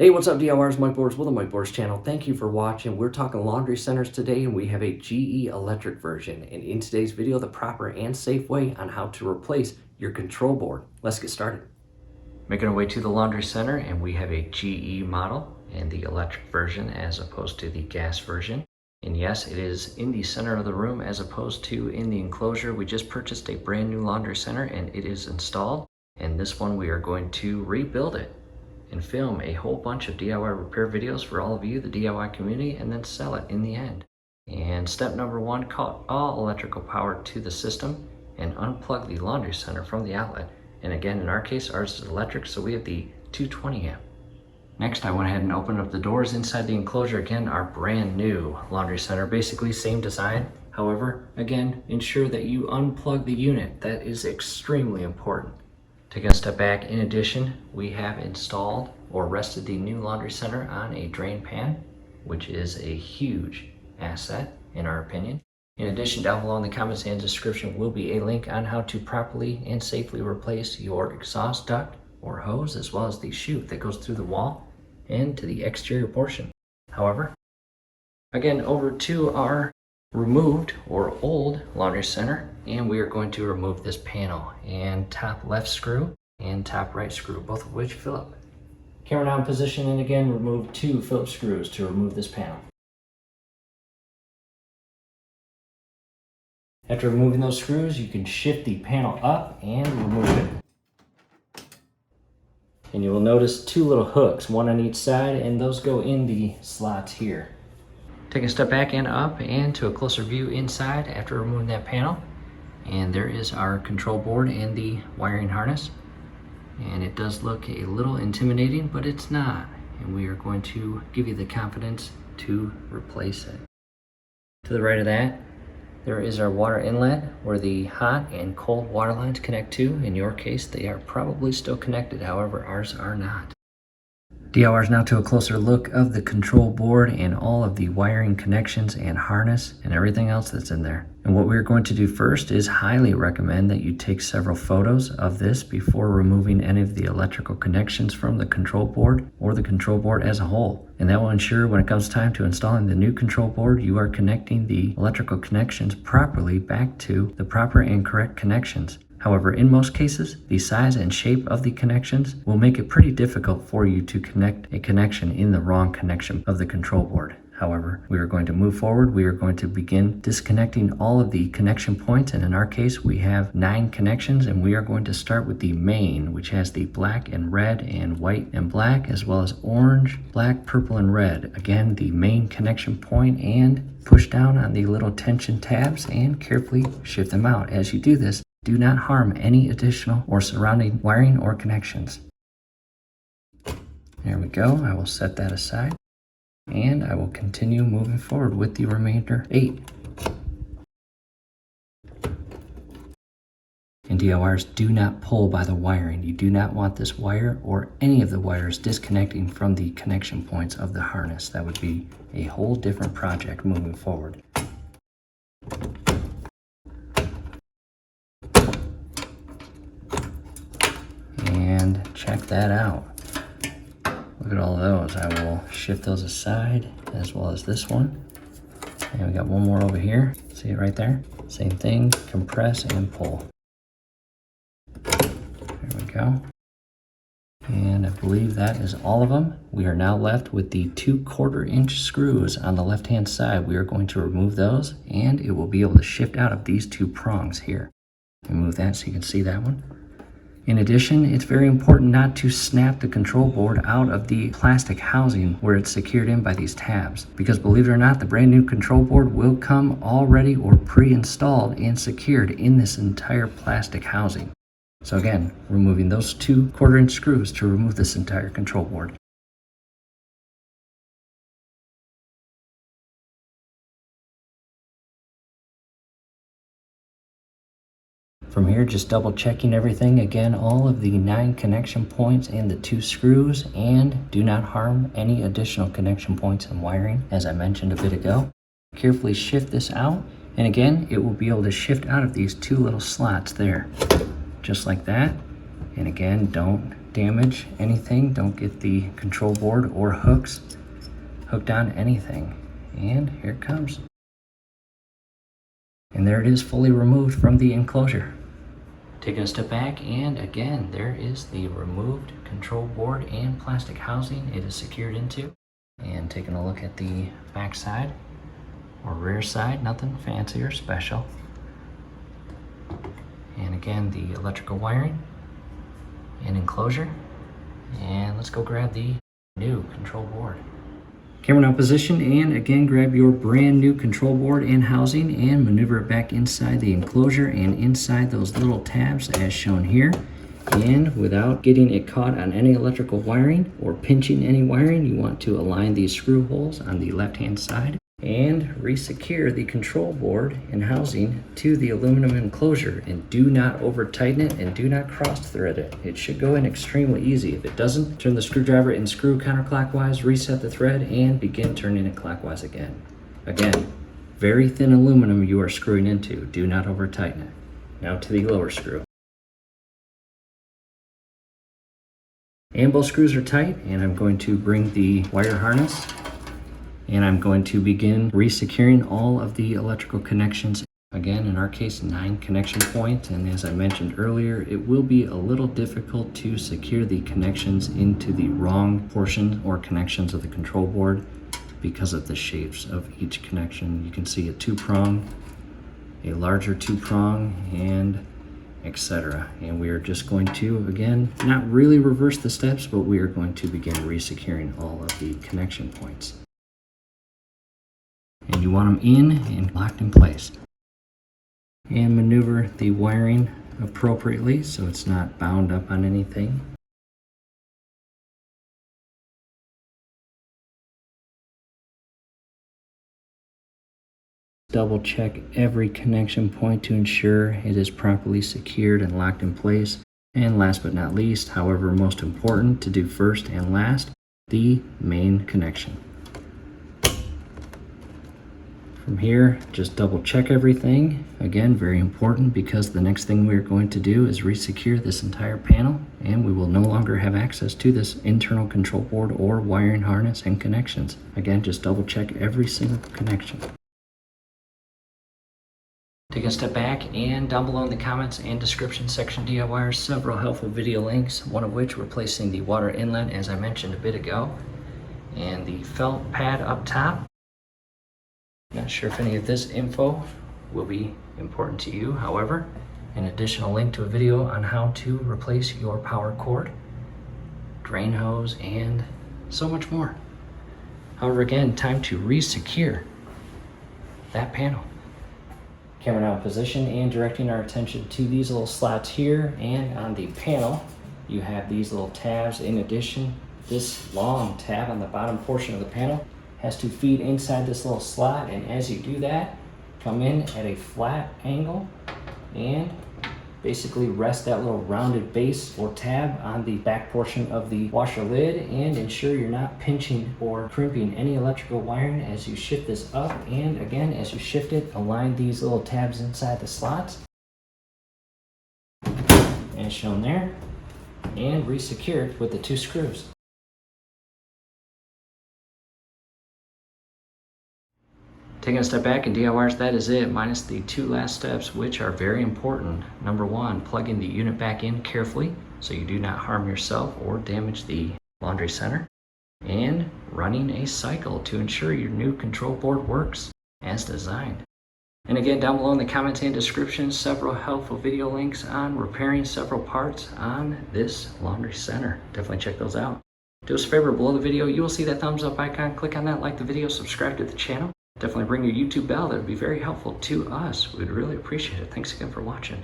Hey, what's up DIYers, Mike Boards with the Mike Boards channel. Thank you for watching. We're talking laundry centers today and we have a GE electric version. And in today's video, the proper and safe way on how to replace your control board. Let's get started. Making our way to the laundry center and we have a GE model and the electric version as opposed to the gas version. And yes, it is in the center of the room as opposed to in the enclosure. We just purchased a brand new laundry center and it is installed. And this one we are going to rebuild it and film a whole bunch of DIY repair videos for all of you, the DIY community, and then sell it in the end. And step number one, cut all electrical power to the system and unplug the laundry center from the outlet. And again, in our case, ours is electric, so we have the 220 amp. Next, I went ahead and opened up the doors inside the enclosure. Again, our brand new laundry center, basically same design. However, again, ensure that you unplug the unit. That is extremely important. Taking a step back, in addition, we have installed or rested the new laundry center on a drain pan, which is a huge asset in our opinion. In addition, down below in the comments and description will be a link on how to properly and safely replace your exhaust duct or hose, as well as the chute that goes through the wall and to the exterior portion. However, again, over to our removed or old laundry center, and we are going to remove this panel and top left screw and top right screw, both of which Philip. Camera down position, and again remove 2 Phillips screws to remove this panel. After removing those screws, you can shift the panel up and remove it. And you will notice 2 little hooks, one on each side, and those go in the slots here. Take a step back and up and to a closer view inside after removing that panel. And there is our control board and the wiring harness. And it does look a little intimidating, but it's not. And we are going to give you the confidence to replace it. To the right of that, there is our water inlet where the hot and cold water lines connect to. In your case, they are probably still connected, however, ours are not. DIYers, now to a closer look of the control board and all of the wiring connections and harness and everything else that's in there. And what we're going to do first is highly recommend that you take several photos of this before removing any of the electrical connections from the control board or the control board as a whole. And that will ensure when it comes time to installing the new control board, you are connecting the electrical connections properly back to the proper and correct connections. However, in most cases, the size and shape of the connections will make it pretty difficult for you to connect a connection in the wrong connection of the control board. However, we are going to move forward. We are going to begin disconnecting all of the connection points. And in our case, we have 9 connections, and we are going to start with the main, which has the black and red and white and black, as well as orange, black, purple, and red. Again, the main connection point, and push down on the little tension tabs and carefully shift them out. As you do this, do not harm any additional or surrounding wiring or connections. There we go. I will set that aside and I will continue moving forward with the remainder 8. And DIYers, do not pull by the wiring. You do not want this wire or any of the wires disconnecting from the connection points of the harness. That would be a whole different project moving forward. And check that out. Look at all those. I will shift those aside as well as this one. And we got one more over here. See it right there? Same thing, compress and pull. There we go. And I believe that is all of them. We are now left with the 2/4 inch screws on the left hand side. We are going to remove those and it will be able to shift out of these 2 prongs here. Remove that so you can see that one. In addition, it's very important not to snap the control board out of the plastic housing where it's secured in by these tabs, because believe it or not, the brand new control board will come already or pre-installed and secured in this entire plastic housing. So again, removing those 2/4 inch screws to remove this entire control board. From here, just double checking everything. Again, all of the 9 connection points and the 2 screws, and do not harm any additional connection points and wiring, as I mentioned a bit ago. Carefully shift this out, and again, it will be able to shift out of these 2 little slots there, just like that. And again, don't damage anything. Don't get the control board or hooks hooked on anything. And here it comes. And there it is, fully removed from the enclosure. Taking a step back, and again, there is the removed control board and plastic housing it is secured into. And taking a look at the back side or rear side, nothing fancy or special. And again, the electrical wiring and enclosure. And let's go grab the new control board. Camera now positioned, and again, grab your brand new control board and housing and maneuver it back inside the enclosure and inside those little tabs as shown here. And without getting it caught on any electrical wiring or pinching any wiring, you want to align these screw holes on the left-hand side and re-secure the control board and housing to the aluminum enclosure. And do not over tighten it and do not cross thread it. It should go in extremely easy. If it doesn't, turn the screwdriver and screw counterclockwise, reset the thread, and begin turning it clockwise again. Again, very thin aluminum you are screwing into. Do not over tighten it. Now to the lower screw. And both screws are tight, and I'm going to bring the wire harness and I'm going to begin re-securing all of the electrical connections. Again, in our case, 9 connection points, and as I mentioned earlier, it will be a little difficult to secure the connections into the wrong portion or connections of the control board because of the shapes of each connection. You can see a 2-prong, a larger 2-prong, and etc. And we are just going to, again, not really reverse the steps, but we are going to begin re-securing all of the connection points. And you want them in and locked in place. And maneuver the wiring appropriately so it's not bound up on anything. Double check every connection point to ensure it is properly secured and locked in place. And last but not least, however most important to do first and last, the main connection. From here, just double check everything. Again, very important, because the next thing we're going to do is re-secure this entire panel, and we will no longer have access to this internal control board or wiring harness and connections. Again, just double check every single connection. Take a step back, and down below in the comments and description section DIYers, several helpful video links, one of which replacing the water inlet as I mentioned a bit ago, and the felt pad up top. Not sure if any of this info will be important to you. However, an additional link to a video on how to replace your power cord, drain hose, and so much more. However, again, time to re-secure that panel. Camera now in position, and directing our attention to these little slots here, and on the panel you have these little tabs. In addition, this long tab on the bottom portion of the panel has to feed inside this little slot, and as you do that, come in at a flat angle and basically rest that little rounded base or tab on the back portion of the washer lid, and ensure you're not pinching or crimping any electrical wiring as you shift this up. And again, as you shift it, align these little tabs inside the slots as shown there, and re-secure it with the 2 screws. Taking a step back, and DIYers, that is it, minus the 2 last steps, which are very important. Number 1, plugging the unit back in carefully so you do not harm yourself or damage the laundry center, and running a cycle to ensure your new control board works as designed. And again, down below in the comments and description, several helpful video links on repairing several parts on this laundry center. Definitely check those out. Do us a favor, below the video you will see that thumbs up icon. Click on that, like the video, subscribe to the channel. Definitely ring your YouTube bell. That would be very helpful to us. We'd really appreciate it. Thanks again for watching.